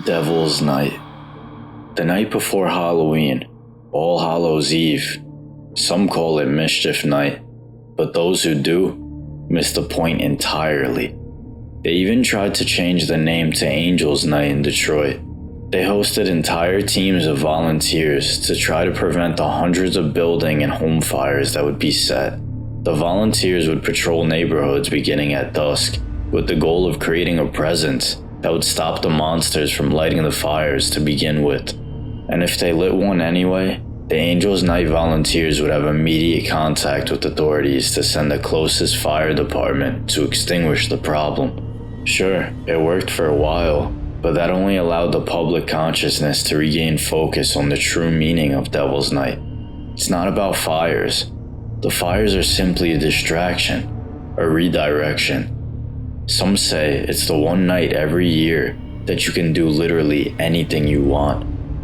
Devil's Night. The night before Halloween, All Hallows Eve. Some call it Mischief Night, but those who do miss the point entirely. They even tried to change the name to Angels Night in Detroit. They hosted entire teams of volunteers to try to prevent the hundreds of building and home fires that would be set. The volunteers would patrol neighborhoods beginning at dusk, with the goal of creating a presence that would stop the monsters from lighting the fires to begin with. And if they lit one anyway, the Angels Night volunteers would have immediate contact with authorities to send the closest fire department to extinguish the problem. Sure, it worked for a while, but that only allowed the public consciousness to regain focus on the true meaning of Devil's Night. It's not about fires. The fires are simply a distraction, a redirection. Some say it's the one night every year that you can do literally anything you want,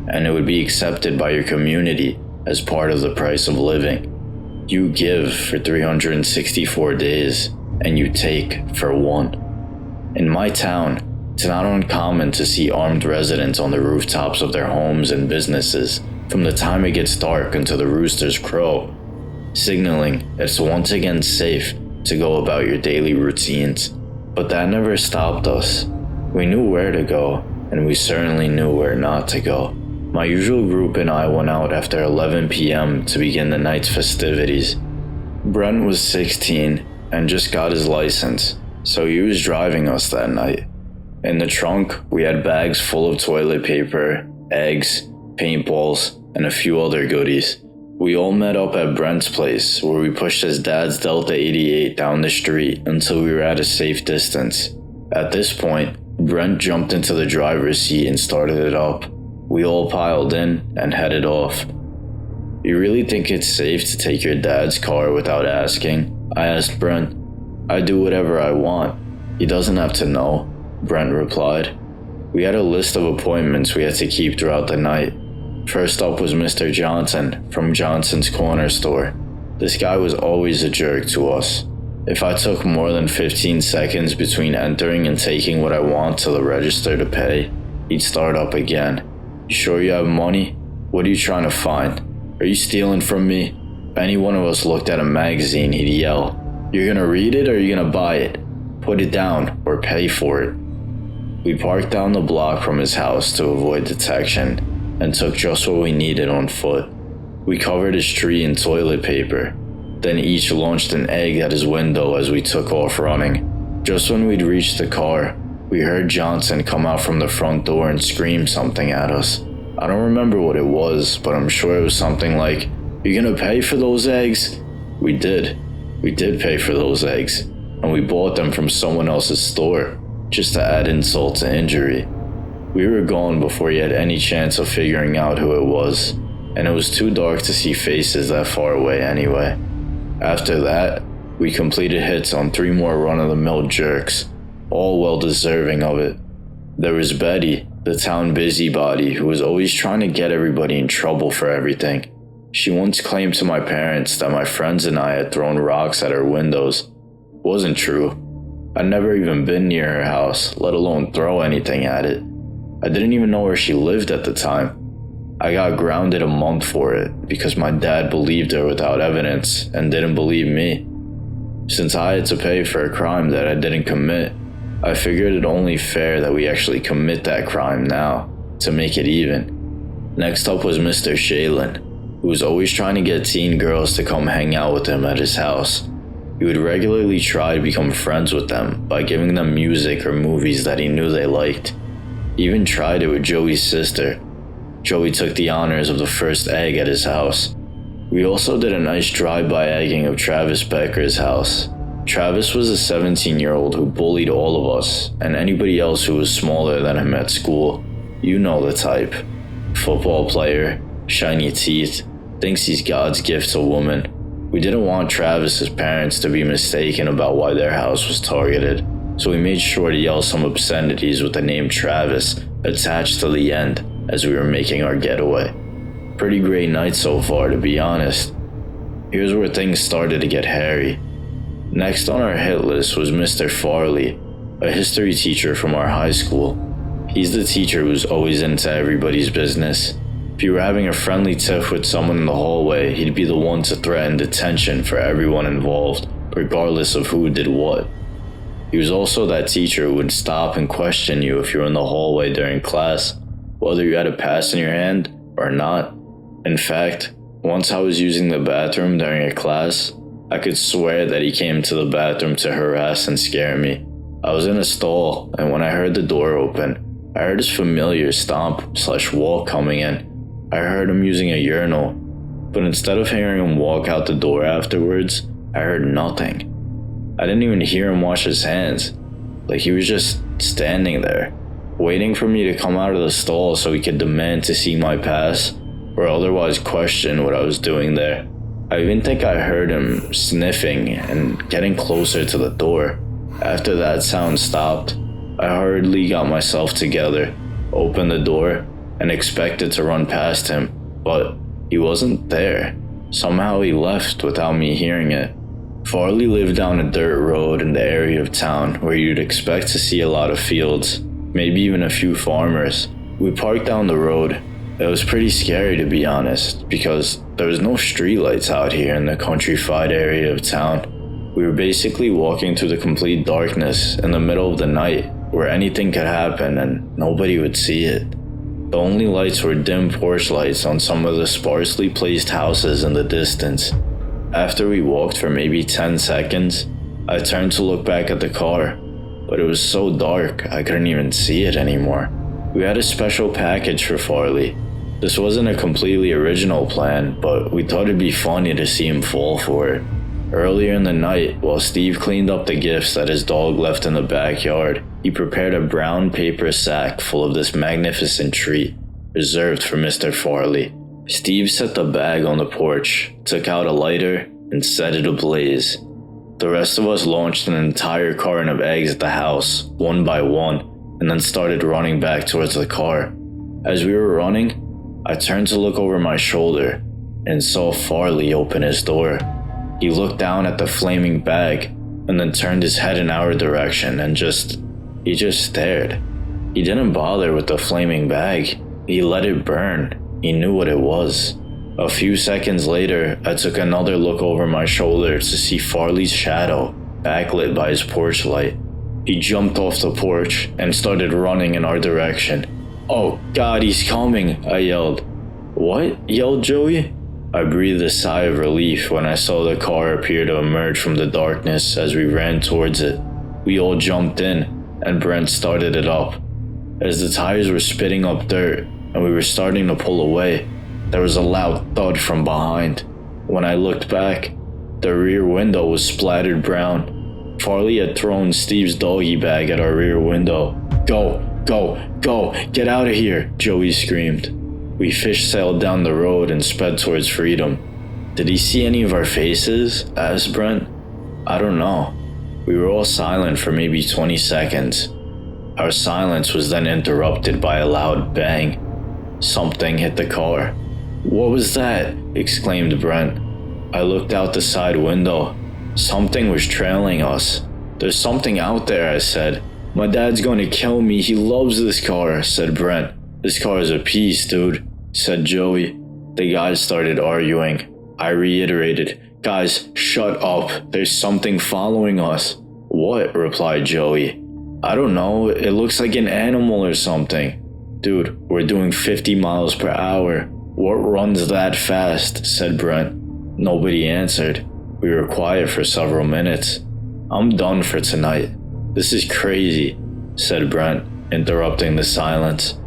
and it would be accepted by your community as part of the price of living. You give for 364 days, and you take for one. In my town, it's not uncommon to see armed residents on the rooftops of their homes and businesses from the time it gets dark until the roosters crow, signaling it's once again safe to go about your daily routines. But that never stopped us. We knew where to go, and we certainly knew where not to go. My usual group and I went out after 11 p.m. to begin the night's festivities. Brent was 16 and just got his license, so he was driving us that night. In the trunk, we had bags full of toilet paper, eggs, paintballs, and a few other goodies. We all met up at Brent's place, where we pushed his dad's Delta 88 down the street until we were at a safe distance. At this point, Brent jumped into the driver's seat and started it up. We all piled in and headed off. "You really think it's safe to take your dad's car without asking?" I asked Brent. "I do whatever I want. He doesn't have to know," Brent replied. We had a list of appointments we had to keep throughout the night. First up was Mr. Johnson from Johnson's Corner Store. This guy was always a jerk to us. If I took more than 15 seconds between entering and taking what I want to the register to pay, he'd start up again. "You sure you have money? What are you trying to find? Are you stealing from me?" If any one of us looked at a magazine, he'd yell, "You're gonna read it or are you gonna buy it? Put it down or pay for it." We parked down the block from his house to avoid detection, and took just what we needed on foot. We covered his tree in toilet paper, then each launched an egg at his window as we took off running. Just when we'd reached the car, we heard Johnson come out from the front door and scream something at us. I don't remember what it was, but I'm sure it was something like, "You gonna pay for those eggs?" We did. We did pay for those eggs, and we bought them from someone else's store, just to add insult to injury. We were gone before he had any chance of figuring out who it was, and it was too dark to see faces that far away anyway. After that, we completed hits on 3 more run-of-the-mill jerks, all well deserving of it. There was Betty, the town busybody who was always trying to get everybody in trouble for everything. She once claimed to my parents that my friends and I had thrown rocks at her windows. Wasn't true. I'd never even been near her house, let alone throw anything at it. I didn't even know where she lived at the time. I got grounded a month for it because my dad believed her without evidence and didn't believe me. Since I had to pay for a crime that I didn't commit, I figured it only fair that we actually commit that crime now to make it even. Next up was Mr. Shaylen, who was always trying to get teen girls to come hang out with him at his house. He would regularly try to become friends with them by giving them music or movies that he knew they liked. He even tried it with Joey's sister. Joey took the honors of the first egg at his house. We also did a nice drive-by egging of Travis Becker's house. Travis was a 17-year-old who bullied all of us and anybody else who was smaller than him at school. You know the type. Football player, shiny teeth, thinks he's God's gift to woman. We didn't want Travis's parents to be mistaken about why their house was targeted, so we made sure to yell some obscenities with the name Travis attached to the end as we were making our getaway. Pretty great night so far, to be honest. Here's where things started to get hairy. Next on our hit list was Mr. Farley, a history teacher from our high school. He's the teacher who's always into everybody's business. If you were having a friendly tiff with someone in the hallway, he'd be the one to threaten detention for everyone involved, regardless of who did what. He was also that teacher who would stop and question you if you were in the hallway during class, whether you had a pass in your hand or not. In fact, once I was using the bathroom during a class, I could swear that he came to the bathroom to harass and scare me. I was in a stall, and when I heard the door open, I heard his familiar stomp/walk coming in. I heard him using a urinal, but instead of hearing him walk out the door afterwards, I heard nothing. I didn't even hear him wash his hands. Like he was just standing there, waiting for me to come out of the stall so he could demand to see my pass, or otherwise question what I was doing there. I even think I heard him sniffing and getting closer to the door. After that sound stopped, I hurriedly got myself together, opened the door, and expected to run past him, but he wasn't there. Somehow he left without me hearing it. Farley lived down a dirt road in the area of town where you'd expect to see a lot of fields, maybe even a few farmers. We parked down the road. It was pretty scary, to be honest, because there was no streetlights out here in the countrified area of town. We were basically walking through the complete darkness in the middle of the night, where anything could happen and nobody would see it. The only lights were dim porch lights on some of the sparsely placed houses in the distance. After we walked for maybe 10 seconds, I turned to look back at the car, but it was so dark I couldn't even see it anymore. We had a special package for Farley. This wasn't a completely original plan, but we thought it'd be funny to see him fall for it. Earlier in the night, while Steve cleaned up the gifts that his dog left in the backyard, he prepared a brown paper sack full of this magnificent treat, reserved for Mr. Farley. Steve set the bag on the porch, took out a lighter, and set it ablaze. The rest of us launched an entire carton of eggs at the house, one by one, and then started running back towards the car. As we were running, I turned to look over my shoulder and saw Farley open his door. He looked down at the flaming bag and then turned his head in our direction and he just stared. He didn't bother with the flaming bag. He let it burn. He knew what it was. A few seconds later, I took another look over my shoulder to see Farley's shadow, backlit by his porch light. He jumped off the porch and started running in our direction. "Oh God, he's coming!" I yelled. "What?" yelled Joey. I breathed a sigh of relief when I saw the car appear to emerge from the darkness as we ran towards it. We all jumped in, and Brent started it up. As the tires were spitting up dirt and we were starting to pull away, there was a loud thud from behind. When I looked back, the rear window was splattered brown. Farley had thrown Steve's doggy bag at our rear window. "Go, go, go, get out of here," Joey screamed. We fish-sailed down the road and sped towards freedom. "Did he see any of our faces?" asked Brent. "I don't know." We were all silent for maybe 20 seconds. Our silence was then interrupted by a loud bang. Something hit the car. "What was that?" exclaimed Brent. I looked out the side window. Something was trailing us. "There's something out there," I said. "My dad's going to kill me. He loves this car," said Brent. "This car is a piece, dude," said Joey. The guys started arguing. I reiterated, "Guys, shut up. There's something following us." "What?" replied Joey. "I don't know. It looks like an animal or something." "Dude, we're doing 50 miles per hour. What runs that fast?" said Brent. Nobody answered. We were quiet for several minutes. "I'm done for tonight. This is crazy," said Brent, interrupting the silence.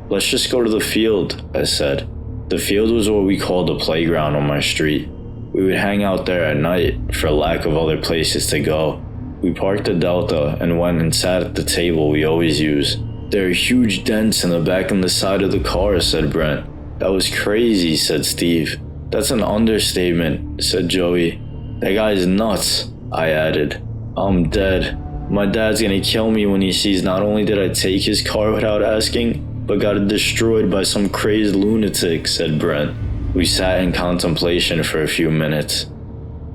"Let's just go to the field," I said. The field was what we called the playground on my street. We would hang out there at night for lack of other places to go. We parked the Delta and went and sat at the table we always use. "There are huge dents in the back and the side of the car," said Brent. "That was crazy," said Steve. "That's an understatement," said Joey. "That guy's nuts," I added. "I'm dead. My dad's gonna kill me when he sees not only did I take his car without asking, but got it destroyed by some crazed lunatic," said Brent. We sat in contemplation for a few minutes.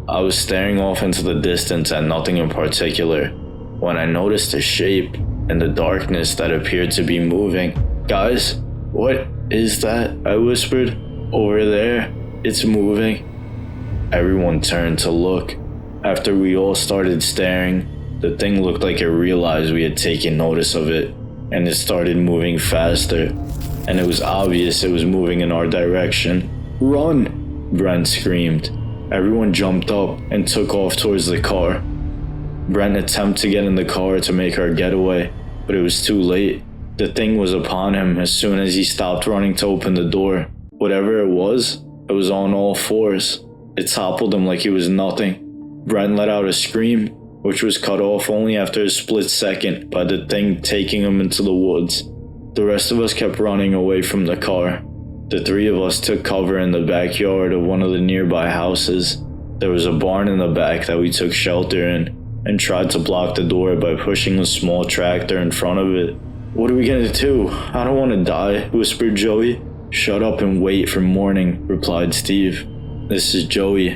I was staring off into the distance at nothing in particular when I noticed a shape. in the darkness that appeared to be moving. "Guys, what is that?" I whispered. "Over there, it's moving." Everyone turned to look. After we all started staring, the thing looked like it realized we had taken notice of it, and it started moving faster, and it was obvious it was moving in our direction. "Run!" Brent screamed. Everyone jumped up and took off towards the car. Brent attempted to get in the car to make our getaway, but it was too late. The thing was upon him as soon as he stopped running to open the door. Whatever it was on all fours. It toppled him like he was nothing. Brent let out a scream, which was cut off only after a split second by the thing taking him into the woods. The rest of us kept running away from the car. The three of us took cover in the backyard of one of the nearby houses. There was a barn in the back that we took shelter in, and tried to block the door by pushing a small tractor in front of it. "What are we gonna do? I don't want to die," whispered Joey. "Shut up and wait for morning," replied Steve. "This is Joey.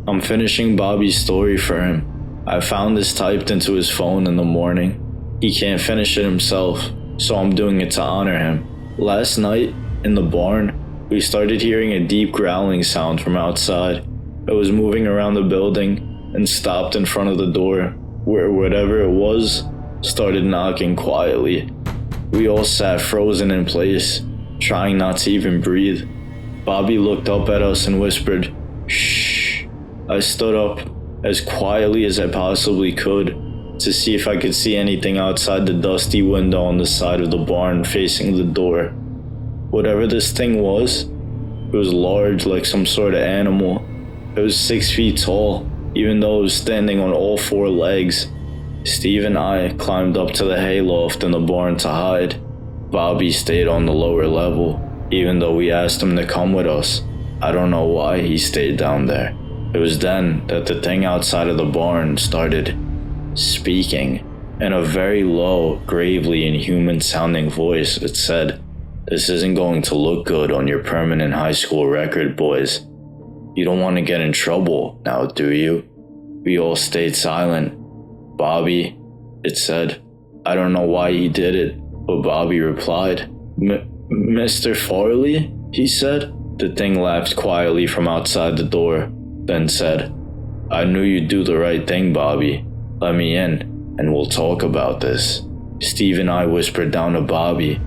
I'm finishing Bobby's story for him. I found this typed into his phone in the morning. He can't finish it himself, so I'm doing it to honor him. Last night, in the barn, we started hearing a deep growling sound from outside. It was moving around the building and stopped in front of the door, where whatever it was started knocking quietly. We all sat frozen in place, trying not to even breathe. Bobby looked up at us and whispered, "Shh." I stood up as quietly as I possibly could to see if I could see anything outside the dusty window on the side of the barn facing the door. Whatever this thing was, it was large like some sort of animal. It was 6 feet tall, even though it was standing on all four legs. Steve and I climbed up to the hayloft in the barn to hide. Bobby stayed on the lower level, even though we asked him to come with us. I don't know why he stayed down there. It was then that the thing outside of the barn started speaking. In a very low, gravely inhuman-sounding voice, it said, "This isn't going to look good on your permanent high school record, boys. You don't want to get in trouble now, do you?" We all stayed silent. "Bobby," it said. I don't know why he did it, but Bobby replied. Mr. Farley?" he said. The thing laughed quietly from outside the door, then said, "I knew you'd do the right thing, Bobby. Let me in, and we'll talk about this." Steve and I whispered down to Bobby,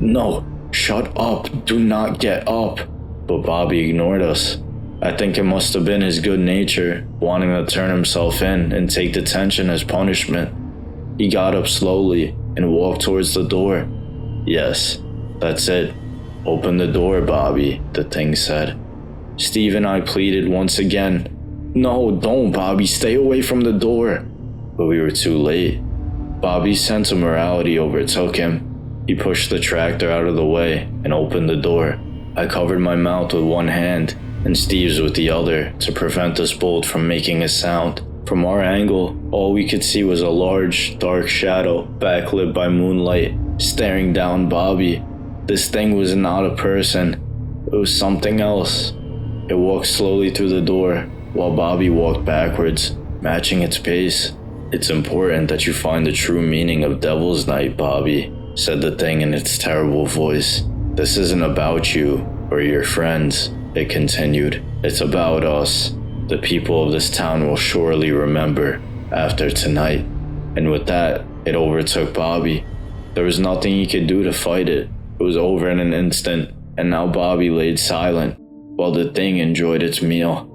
"No, shut up, do not get up." But Bobby ignored us. I think it must have been his good nature, wanting to turn himself in and take detention as punishment. He got up slowly and walked towards the door. "Yes, that's it. Open the door, Bobby," the thing said. Steve and I pleaded once again, "No, don't, Bobby, stay away from the door." But we were too late. Bobby's sense of morality overtook him. He pushed the tractor out of the way and opened the door. I covered my mouth with one hand and Steve's with the other to prevent us both from making a sound. From our angle, all we could see was a large, dark shadow backlit by moonlight staring down Bobby. This thing was not a person. It was something else. It walked slowly through the door while Bobby walked backwards, matching its pace. "It's important that you find the true meaning of Devil's Night, Bobby," said the thing in its terrible voice. "This isn't about you or your friends," it continued. "It's about us. The people of this town will surely remember after tonight." And with that, it overtook Bobby. There was nothing he could do to fight it. It was over in an instant, and now Bobby laid silent while the thing enjoyed its meal.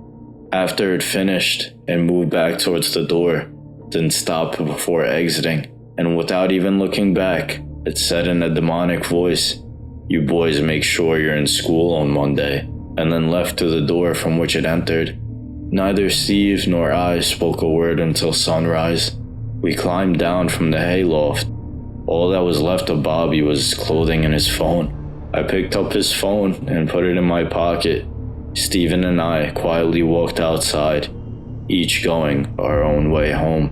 After it finished, it moved back towards the door, then stopped before exiting, and without even looking back, it said in a demonic voice, "You boys make sure you're in school on Monday," and then left through the door from which it entered. Neither Steve nor I spoke a word until sunrise. We climbed down from the hayloft. All that was left of Bobby was his clothing and his phone. I picked up his phone and put it in my pocket. Steven and I quietly walked outside, each going our own way home.